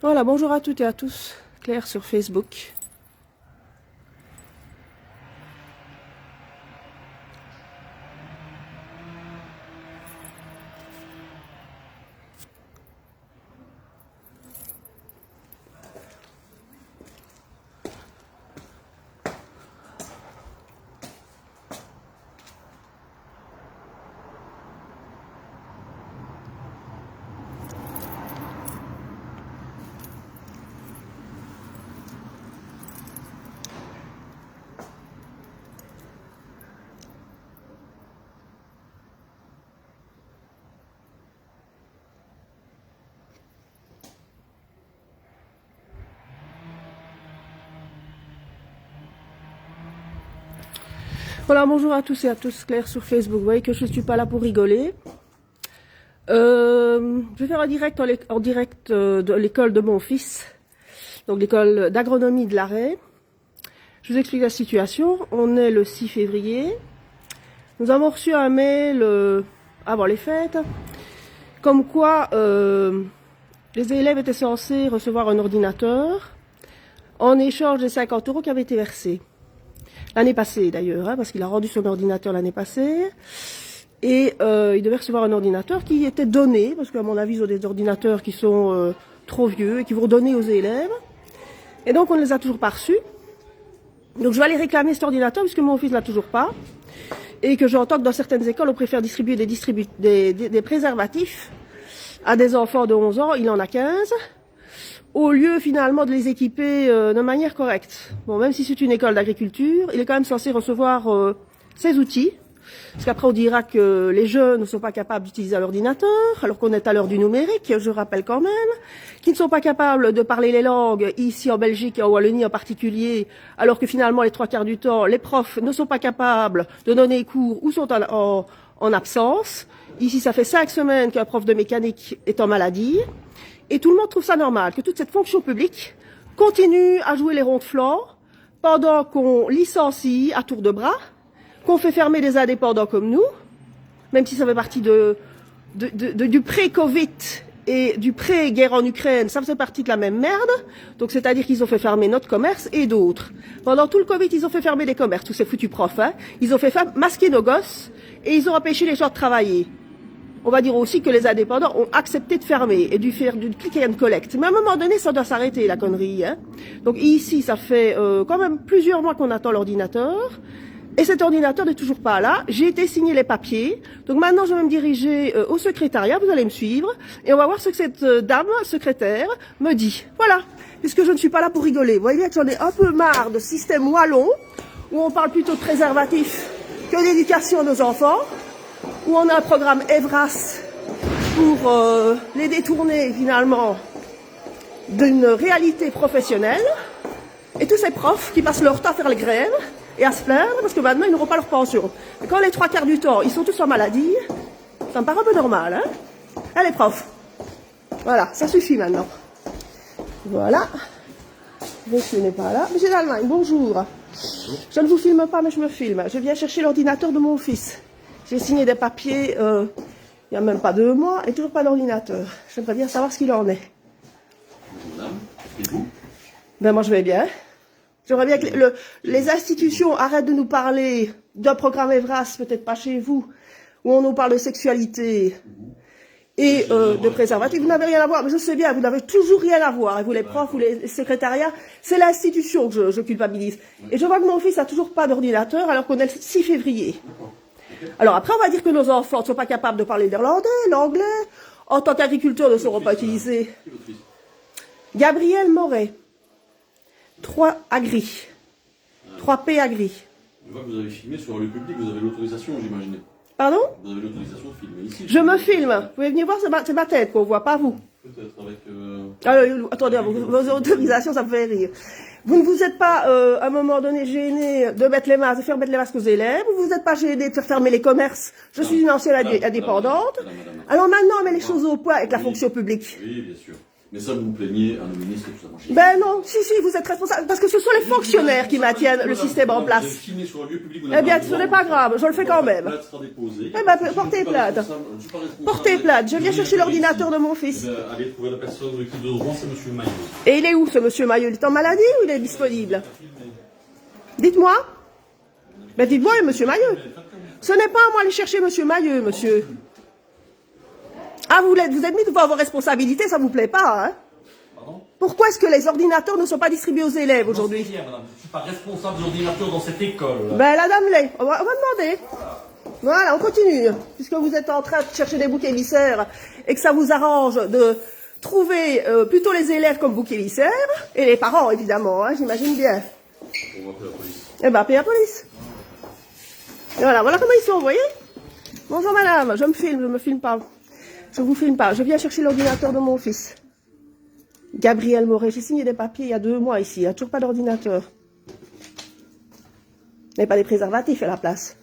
Voilà, bonjour à toutes et à tous. Claire sur Facebook. Voilà, bonjour à tous et à tous. Claire sur Facebook. Vous voyez que je ne suis pas là pour rigoler. Je vais faire en direct de l'école de mon fils. Donc l'école d'agronomie de l'Arrêt. Je vous explique la situation. On est le 6 février. Nous avons reçu un mail avant les fêtes. Comme quoi les élèves étaient censés recevoir un ordinateur en échange des 50 € qui avaient été versés. L'année passée d'ailleurs, hein, parce qu'il a rendu son ordinateur l'année passée. Et il devait recevoir un ordinateur qui était donné, parce qu'à mon avis, ils ont des ordinateurs qui sont trop vieux et qui vont donner aux élèves. Et donc, on ne les a toujours pas reçus. Donc, je vais aller réclamer cet ordinateur, puisque mon fils ne l'a toujours pas. Et que j'entends que dans certaines écoles, on préfère distribuer des préservatifs à des enfants de 11 ans, il en a 15, au lieu finalement de les équiper de manière correcte. Bon, même si c'est une école d'agriculture, il est quand même censé recevoir ces outils. Parce qu'après, on dira que les jeunes ne sont pas capables d'utiliser l'ordinateur, alors qu'on est à l'heure du numérique, je rappelle quand même, qu'ils ne sont pas capables de parler les langues, ici en Belgique et en Wallonie en particulier, alors que finalement, les 3/4 du temps, les profs ne sont pas capables de donner cours ou sont en absence. Ici, ça fait 5 semaines qu'un prof de mécanique est en maladie. Et tout le monde trouve ça normal, que toute cette fonction publique continue à jouer les ronds de flanc pendant qu'on licencie à tour de bras, qu'on fait fermer des indépendants comme nous, même si ça fait partie du pré-Covid et du pré-guerre en Ukraine, ça faisait partie de la même merde. Donc c'est-à-dire qu'ils ont fait fermer notre commerce et d'autres. Pendant tout le Covid, ils ont fait fermer des commerces, tous ces foutus profs. Hein. Ils ont fait masquer nos gosses et ils ont empêché les gens de travailler. On va dire aussi que les indépendants ont accepté de fermer et de faire du click and collect. Mais à un moment donné, ça doit s'arrêter, la connerie. Hein. Donc ici, ça fait quand même plusieurs mois qu'on attend l'ordinateur. Et cet ordinateur n'est toujours pas là. J'ai été signer les papiers. Donc maintenant, je vais me diriger au secrétariat. Vous allez me suivre. Et on va voir ce que cette dame, secrétaire, me dit. Voilà. Puisque je ne suis pas là pour rigoler. Vous voyez bien que j'en ai un peu marre de ce système wallon, où on parle plutôt de préservatifs que d'éducation à nos enfants, où on a un programme EVRAS pour les détourner finalement d'une réalité professionnelle. Et tous ces profs qui passent leur temps à faire les grèves et à se plaindre parce que maintenant ils n'auront pas leur pension. Et quand les 3/4 du temps ils sont tous en maladie, ça me paraît un peu normal, hein. Hein les profs. Voilà, ça suffit maintenant. Voilà. Monsieur n'est pas là. Monsieur d'Allemagne, bonjour. Je ne vous filme pas mais je me filme. Je viens chercher l'ordinateur de mon fils. J'ai signé des papiers il n'y a même pas 2 mois et toujours pas d'ordinateur. J'aimerais bien savoir ce qu'il en est. Madame, et vous? Ben moi je vais bien. J'aimerais bien que les institutions arrêtent de nous parler d'un programme EVRAS, peut-être pas chez vous, où on nous parle de sexualité et de préservatifs. Vous n'avez rien à voir, mais je sais bien, vous n'avez toujours rien à voir. Et vous les profs ou les secrétariats, c'est l'institution que je culpabilise. Et je vois que mon fils a toujours pas d'ordinateur alors qu'on est le 6 février. Alors après, on va dire que nos enfants ne sont pas capables de parler l'irlandais, l'anglais, en tant qu'agriculteurs ne sauront pas utiliser. Gabriel Moret. 3 Agri. 3P Agri. Je vois que vous avez filmé sur le public, vous avez l'autorisation, j'imagine. Pardon? Vous avez l'autorisation de filmer ici. Je me filme. Vous pouvez venir voir, c'est ma tête qu'on voit, pas vous. Peut-être avec... Attendez, vos autorisations, ça me fait rire. Vous ne vous êtes pas, à un moment donné, gêné de mettre les masques, de faire mettre les masques aux élèves. Vous n'êtes pas gêné de faire fermer les commerces. Je suis une ancienne indépendante. Alors maintenant, on met les choses au point avec la fonction publique. Oui, bien sûr. Mais ça, vous vous plaignez à nos ministres et tout ça. Moi, Ben non, si, vous êtes responsable, parce que ce sont les fonctionnaires qui maintiennent le système en Vous place. avez filmé sur un lieu public, vous Eh bien, n'avez ce n'est pas grave, je le fais quand même. plainte sera déposée. Eh ben, Je portez suis pas plainte. responsable, je suis pas responsable. Portez plainte, je viens chercher l'ordinateur de mon Eh fils. bien, allez trouver la personne qui de droit, c'est monsieur Maillot. Et il est où ce monsieur Maillot? Il est en maladie ou il est disponible? Dites-moi. Ben dites-moi, monsieur Maillot. Ce n'est pas à moi aller chercher monsieur Maillot, monsieur. Ah, vous êtes mis devant vos responsabilités, ça vous plaît pas, hein? Pardon? Pourquoi est-ce que les ordinateurs ne sont pas distribués aux élèves aujourd'hui? Je ne suis pas responsable de l'ordinateur dans cette école. Ben la dame l'est. On va demander. Voilà, on continue. Puisque vous êtes en train de chercher des boucs émissaires et que ça vous arrange de trouver plutôt les élèves comme boucs émissaires, et les parents évidemment, hein, j'imagine bien. On va appeler la police. Eh ben, appelez la police. Et voilà comment ils sont, vous voyez? Bonjour madame, je me filme pas. Je vous filme pas. Je viens chercher l'ordinateur de mon fils. Gabriel Moret. J'ai signé des papiers il y a 2 mois ici. Il n'y a toujours pas d'ordinateur. Il n'y a pas des préservatifs à la place.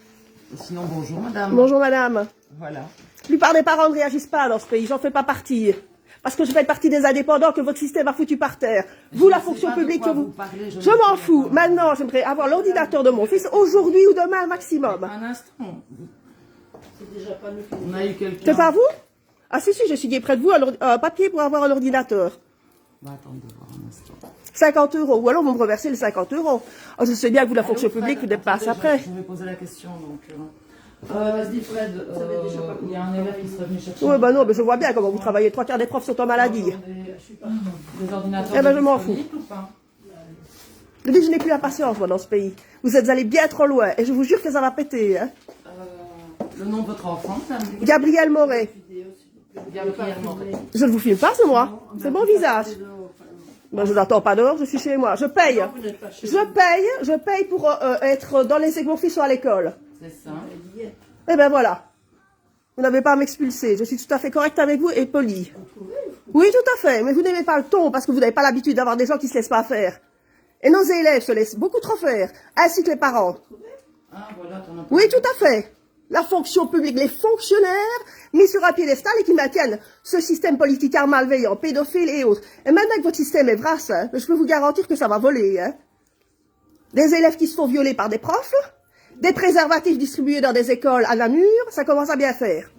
Sinon, bonjour madame. Bonjour madame. Voilà. La plupart des parents ne réagissent pas dans ce pays. J'en fais pas partie. Parce que je fais partie des indépendants que votre système a foutu par terre. Vous, la fonction publique que vous... Je m'en fous. Maintenant, j'aimerais avoir l'ordinateur de mon fils aujourd'hui ou demain maximum. Un instant. On a eu quelqu'un. C'est pas vous? Ah si, j'ai signé près de vous un papier pour avoir un ordinateur. Bah, attendez voir un instant. 50 €. Ou alors vous me reversez les 50 €. Oh, je sais bien que vous, la fonction publique, vous n'êtes pas après. Je vais poser la question donc. Vas-y Fred, il y a un élève qui serait venu chercher. Oui, ben non, mais je vois bien comment vous travaillez. 3/4 des profs sont en maladie. Des ordinateurs. Eh ben, je m'en fous. disponibles ou pas? Je dis que je n'ai plus la patience, moi, dans ce pays. Vous êtes allés bien trop loin. Et je vous jure que ça va péter, hein. Le nom de votre enfant, madame? Gabriel Moret. Gabriel Moret. Je ne vous filme pas, c'est moi. C'est mon visage. Ben, je n'attends pas dehors, je suis chez moi. Je paye. Je paye pour être dans les... que mon fils soit à l'école. C'est ça. Eh ben voilà. Vous n'avez pas à m'expulser. Je suis tout à fait correcte avec vous et polie. Oui, tout à fait. Mais vous n'aimez pas le ton parce que vous n'avez pas l'habitude d'avoir des gens qui se laissent pas faire. Et nos élèves se laissent beaucoup trop faire, ainsi que les parents. Ah, voilà, ton Oui, tout à fait. La fonction publique, les fonctionnaires mis sur un piédestal et qui maintiennent ce système politique malveillant, pédophile et autres. Et maintenant que votre système est vrasse, hein, je peux vous garantir que ça va voler. Hein. Des élèves qui se font violer par des profs, des préservatifs distribués dans des écoles à Namur, ça commence à bien faire.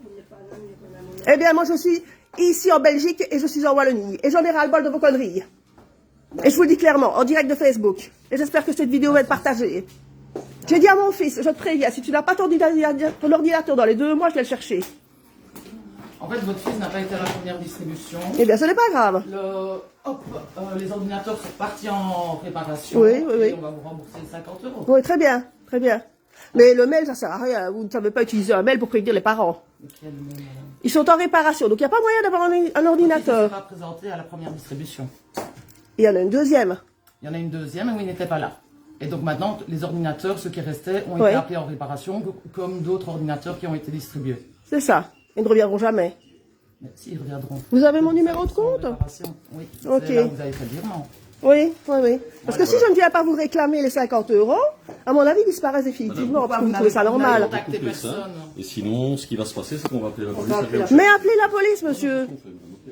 Eh bien, moi je suis ici en Belgique et je suis en Wallonie. Et j'en ai ras-le-bol de vos conneries. Et je vous le dis clairement, en direct de Facebook. Et j'espère que cette vidéo va être partagée. J'ai dit à mon fils, je te préviens, si tu n'as pas ton ordinateur dans les 2 mois, je vais le chercher. En fait, votre fils n'a pas été à la première distribution. Eh bien, ce n'est pas grave. Les ordinateurs sont partis en réparation. Oui. Et on va vous rembourser 50 €. Oui, très bien. Mais le mail, ça sert à rien. Vous ne savez pas utiliser un mail pour prévenir les parents. Quel mail, madame? Ils sont en réparation, donc il n'y a pas moyen d'avoir un Il ordinateur. sera présenté à la première distribution. Il y en a une deuxième. Il y en a une deuxième où il n'était pas là. Et donc maintenant, les ordinateurs, ceux qui restaient, ont Oui. été appelés en réparation, comme d'autres ordinateurs qui ont été distribués. C'est ça. Ils ne reviendront jamais. Mais si, ils reviendront. Vous avez mon numéro de Ils sont en compte? réparation. Oui, Ok. c'est là où vous avez fait le virement. Oui. Parce que si je ne viens pas vous réclamer les 50 €, à mon avis, ils disparaissent définitivement. Parce que vous trouvez ça normal. Contactez Couper ça. personne. Et sinon, ce qui va se passer, c'est qu'on va appeler la police. Mais appelez la police, monsieur.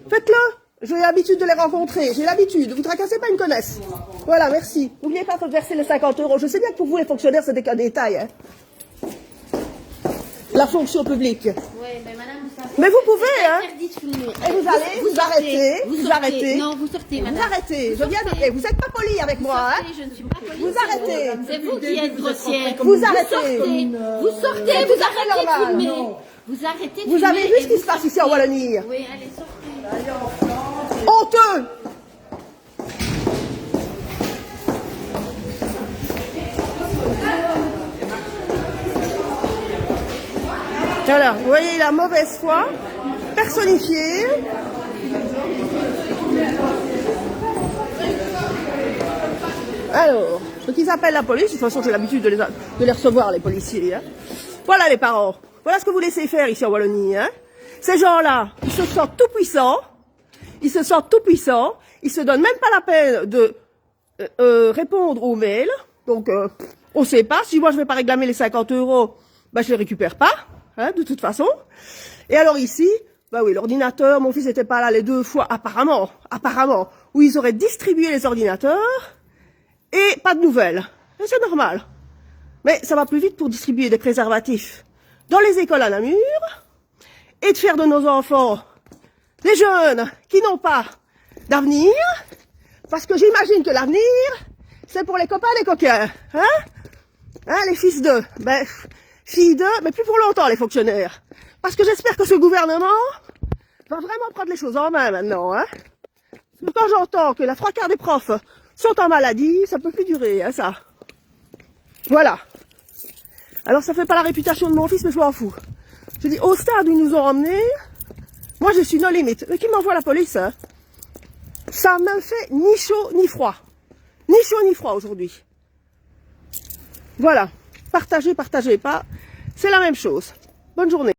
Faites-le. J'ai l'habitude de les rencontrer. J'ai l'habitude. Vous tracassez pas, ils me connaissent. Voilà, merci. N'oubliez pas de verser les 50 €. Je sais bien que pour vous, les fonctionnaires, c'est qu'un détail. Hein. La fonction publique. Oui, mais madame, vous savez. Mais vous pouvez, c'est hein. interdit de filmer. Et vous allez, vous arrêtez, vous sortez. arrêtez. Non, vous sortez, madame. Vous arrêtez. Je viens de... Vous n'êtes pas poli avec moi, hein. Sortez, je ne suis pas polie. Vous arrêtez. C'est vous qui êtes grossière. Vous arrêtez. Vous sortez, vous arrêtez de normal. filmer. Vous arrêtez de Vous filmer. avez vu et ce qui vous se passe ici en sortez. Wallonie? Oui, allez, sortez. Honteux. Voilà, vous voyez la mauvaise foi personnifiée. Alors, donc ils appellent la police. De toute façon, j'ai l'habitude de les recevoir, les policiers. Hein. Voilà les parents. Voilà ce que vous laissez faire ici en Wallonie. Hein. Ces gens-là, ils se sentent tout puissants. Ils se sentent tout puissants. Ils se donnent même pas la peine de répondre aux mails. Donc, on sait pas. Si moi je vais pas réclamer les 50 €, bah je les récupère pas. Hein, de toute façon. Et alors ici, Bah oui, l'ordinateur, mon fils n'était pas là les 2 fois, apparemment, où ils auraient distribué les ordinateurs, et pas de nouvelles. Et c'est normal. Mais ça va plus vite pour distribuer des préservatifs dans les écoles à Namur, et de faire de nos enfants des jeunes qui n'ont pas d'avenir, parce que j'imagine que l'avenir, c'est pour les copains, les coquins, les fils d'eux, filles d'eux, mais plus pour longtemps les fonctionnaires. Parce que j'espère que ce gouvernement va vraiment prendre les choses en main maintenant, Parce que quand j'entends que la 3/4 des profs sont en maladie, ça peut plus durer, ça. Voilà. Alors ça fait pas la réputation de mon fils, mais je m'en fous. Je dis, au stade où ils nous ont emmenés, moi je suis no limite. Mais qui m'envoie la police, ça me fait ni chaud ni froid. Ni chaud ni froid aujourd'hui. Voilà. Partagez, partagez pas. C'est la même chose. Bonne journée.